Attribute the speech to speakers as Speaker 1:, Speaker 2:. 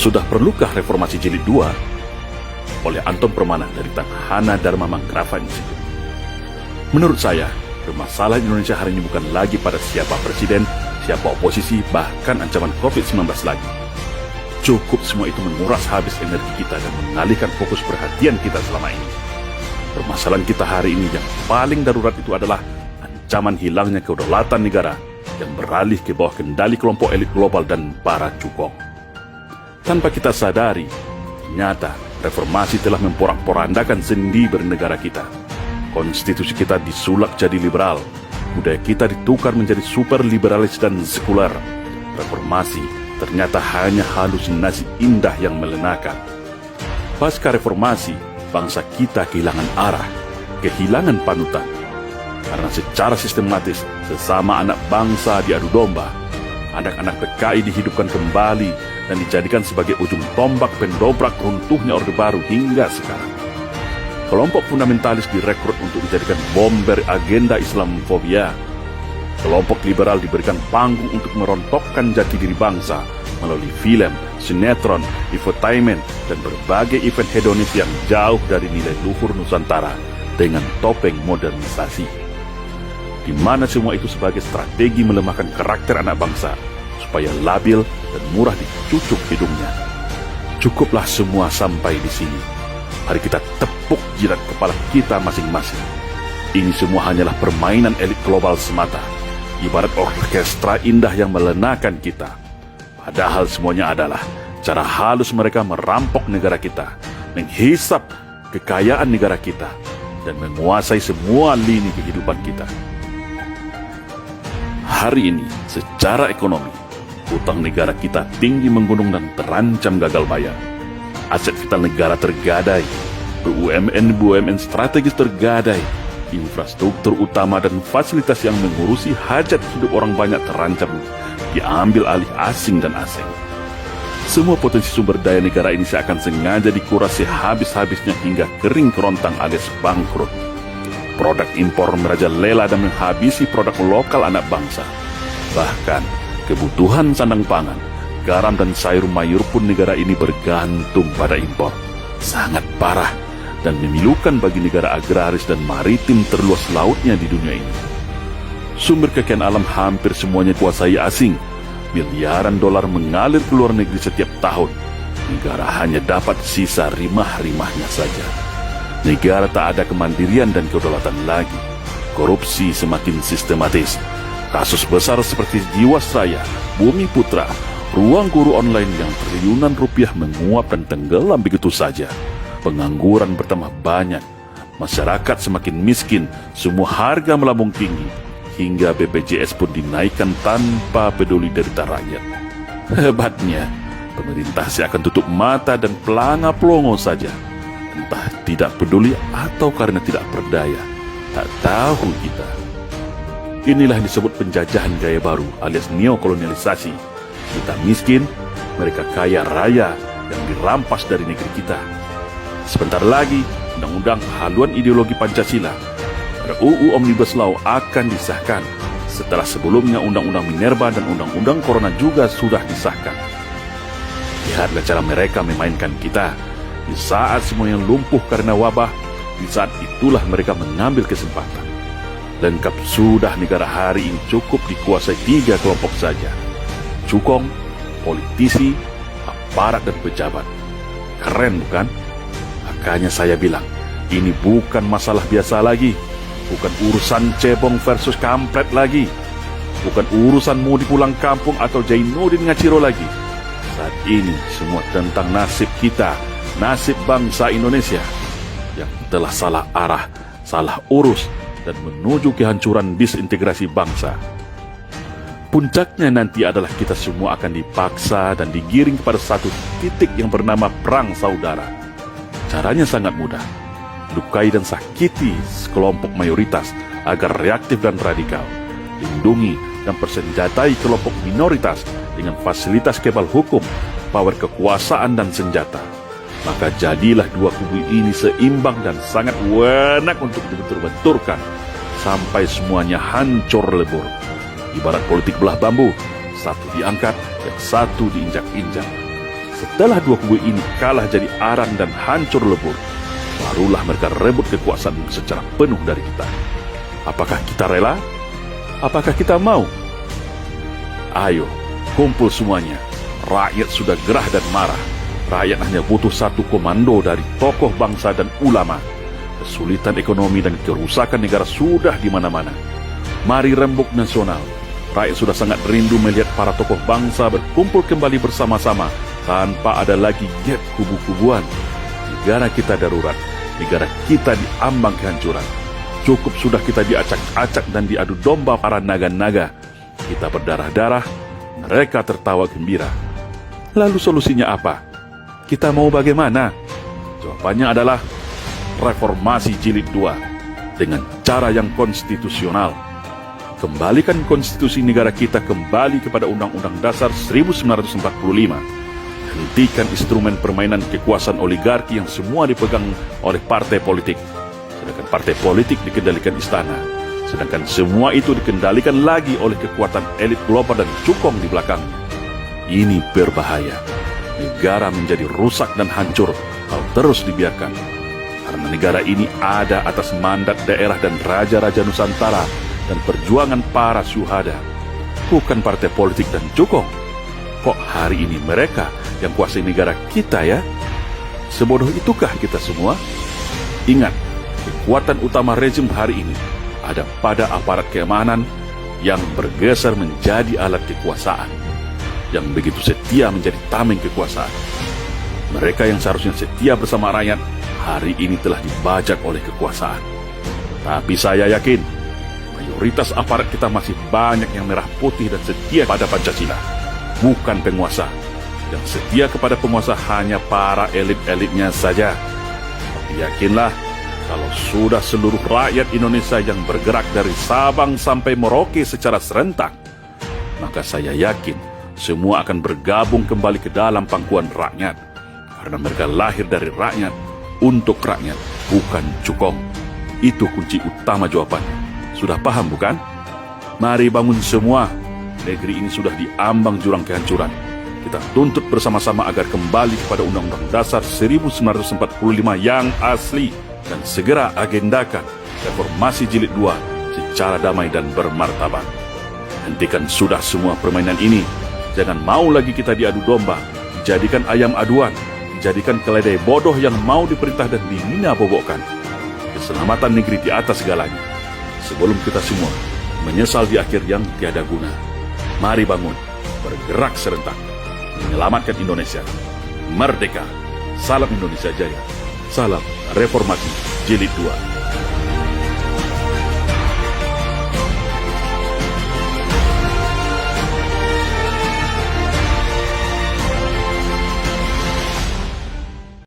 Speaker 1: Sudah perlukah reformasi jilid 2? Oleh Anton Permana dari Tanhana Dharma Mangkrava Institute. Menurut saya, permasalahan Indonesia hari ini bukan lagi pada siapa presiden, siapa oposisi, bahkan ancaman COVID-19 lagi. Cukup semua itu menguras habis energi kita dan mengalihkan fokus perhatian kita selama ini. Permasalahan kita hari ini yang paling darurat itu adalah ancaman hilangnya kedaulatan negara yang beralih ke bawah kendali kelompok elit global dan para cukong. Tanpa kita sadari, ternyata reformasi telah memporak-porandakan sendi bernegara kita. Konstitusi kita disulap jadi liberal, budaya kita ditukar menjadi super liberalis dan sekuler. Reformasi ternyata hanya halusinasi indah yang melenakan. Pasca reformasi, bangsa kita kehilangan arah, kehilangan panutan. Karena secara sistematis, sesama anak bangsa diadu domba. Anak-anak PKI dihidupkan kembali dan dijadikan sebagai ujung tombak pendobrak runtuhnya Orde Baru hingga sekarang. Kelompok fundamentalis direkrut untuk dijadikan bomber agenda Islamofobia. Kelompok liberal diberikan panggung untuk merontokkan jati diri bangsa melalui film, sinetron, infotainment, dan berbagai event hedonis yang jauh dari nilai luhur Nusantara dengan topeng modernisasi. Di mana semua itu sebagai strategi melemahkan karakter anak bangsa supaya labil dan murah dicucuk hidungnya. Cukuplah semua sampai di sini. Mari kita tepuk jidat kepala kita masing-masing. Ini semua hanyalah permainan elit global semata, ibarat orkestra indah yang melenakan kita. Padahal semuanya adalah cara halus mereka merampok negara kita, menghisap kekayaan negara kita, dan menguasai semua lini kehidupan kita. Hari ini, secara ekonomi, hutang negara kita tinggi menggunung dan terancam gagal bayar. Aset vital negara tergadai, BUMN strategis tergadai, infrastruktur utama dan fasilitas yang mengurusi hajat hidup orang banyak terancam diambil alih asing dan asing. Semua potensi sumber daya negara ini seakan sengaja dikuras sehabis-habisnya hingga kering kerontang alias bangkrut. Produk impor merajalela dan menghabisi produk lokal anak bangsa. Bahkan, kebutuhan sandang pangan, garam dan sayur mayur pun negara ini bergantung pada impor. Sangat parah dan memilukan bagi negara agraris dan maritim terluas lautnya di dunia ini. Sumber kekayaan alam hampir semuanya kuasai asing. Miliaran dolar mengalir ke luar negeri setiap tahun. Negara hanya dapat sisa rimah-rimahnya saja. Negara tak ada kemandirian dan kedaulatan lagi. Korupsi semakin sistematis. Kasus besar seperti Jiwasraya, Bumi Putra, ruang guru online yang triliunan rupiah menguap dan tenggelam begitu saja. Pengangguran bertambah banyak. Masyarakat semakin miskin, semua harga melambung tinggi. Hingga BPJS pun dinaikkan tanpa peduli derita rakyat. Hebatnya, pemerintah seakan tutup mata dan pelanga-pelongo saja. Entah tidak peduli atau karena tidak berdaya. Tak tahu kita. Inilah yang disebut penjajahan gaya baru alias neokolonialisasi. Kita miskin, mereka kaya raya yang dirampas dari negeri kita. Sebentar lagi, undang-undang haluan ideologi Pancasila, RUU Omnibus Law akan disahkan. Setelah sebelumnya Undang-Undang Minerba dan Undang-Undang Corona juga sudah disahkan. Lihatlah cara mereka memainkan kita. Di saat semuanya lumpuh karena wabah, di saat itulah mereka mengambil kesempatan. Lengkap sudah negara hari ini cukup dikuasai 3 kelompok saja. Cukong, politisi, aparat dan pejabat. Keren bukan? Makanya saya bilang, ini bukan masalah biasa lagi. Bukan urusan cebong versus kampret lagi. Bukan urusan Mudi pulang kampung atau Jainuddin Ngaciro lagi. Saat ini semua tentang nasib kita, nasib bangsa Indonesia yang telah salah arah, salah urus, dan menuju kehancuran disintegrasi bangsa. Puncaknya nanti adalah kita semua akan dipaksa dan digiring kepada satu titik yang bernama perang saudara. Caranya sangat mudah. Lukai dan sakiti sekelompok mayoritas agar reaktif dan radikal. Lindungi dan persenjatai kelompok minoritas dengan fasilitas kebal hukum, power kekuasaan dan senjata. Maka jadilah dua kubu ini seimbang dan sangat wenak untuk dibentur-benturkan sampai semuanya hancur lebur. Ibarat politik belah bambu, satu diangkat dan satu diinjak-injak. Setelah dua kubu ini kalah jadi arang dan hancur lebur, barulah mereka rebut kekuasaan secara penuh dari kita. Apakah kita rela? Apakah kita mau? Ayo, kumpul semuanya. Rakyat sudah gerah dan marah. Rakyat hanya butuh satu komando dari tokoh bangsa dan ulama. Kesulitan ekonomi dan kerusakan negara sudah di mana-mana. Mari rembuk nasional. Rakyat sudah sangat rindu melihat para tokoh bangsa berkumpul kembali bersama-sama tanpa ada lagi gap kubu-kubuan. Negara kita darurat. Negara kita diambang kehancuran. Cukup sudah kita diacak-acak dan diadu domba para naga-naga. Kita berdarah-darah, mereka tertawa gembira. Lalu solusinya apa? Kita mau bagaimana? Jawabannya adalah reformasi jilid 2 dengan cara yang konstitusional. Kembalikan konstitusi negara kita kembali kepada Undang-Undang Dasar 1945. Hentikan instrumen permainan kekuasaan oligarki yang semua dipegang oleh partai politik. Sedangkan partai politik dikendalikan istana. Sedangkan semua itu dikendalikan lagi oleh kekuatan elit global dan cukong di belakangnya. Ini berbahaya. Negara menjadi rusak dan hancur kalau terus dibiarkan. Karena negara ini ada atas mandat daerah dan raja-raja Nusantara dan perjuangan para syuhada, bukan partai politik dan cukong. Kok hari ini mereka yang kuasai negara kita ya? Sebodoh itukah kita semua? Ingat, kekuatan utama rezim hari ini ada pada aparat keamanan yang bergeser menjadi alat kekuasaan, yang begitu setia menjadi tameng kekuasaan. Mereka yang seharusnya setia bersama rakyat, hari ini telah dibajak oleh kekuasaan. Tapi saya yakin, mayoritas aparat kita masih banyak yang merah putih dan setia pada Pancasila, bukan penguasa. Yang setia kepada penguasa hanya para elit-elitnya saja. Tapi yakinlah, kalau sudah seluruh rakyat Indonesia yang bergerak dari Sabang sampai Merauke secara serentak, maka saya yakin semua akan bergabung kembali ke dalam pangkuan rakyat. Karena mereka lahir dari rakyat, untuk rakyat, bukan cukong. Itu kunci utama jawabannya. Sudah paham bukan? Mari bangun semua. Negeri ini sudah diambang jurang kehancuran. Kita tuntut bersama-sama agar kembali kepada Undang-Undang Dasar 1945 yang asli. Dan segera agendakan reformasi jilid 2 secara damai dan bermartabat. Hentikan sudah semua permainan ini. Jangan mau lagi kita diadu domba, dijadikan ayam aduan, dijadikan keledai bodoh yang mau diperintah dan dihina bobokkan. Keselamatan negeri di atas segalanya. Sebelum kita semua menyesal di akhir yang tiada guna. Mari bangun, bergerak serentak, menyelamatkan Indonesia. Merdeka! Salam Indonesia Jaya! Salam Reformasi Jilid 2.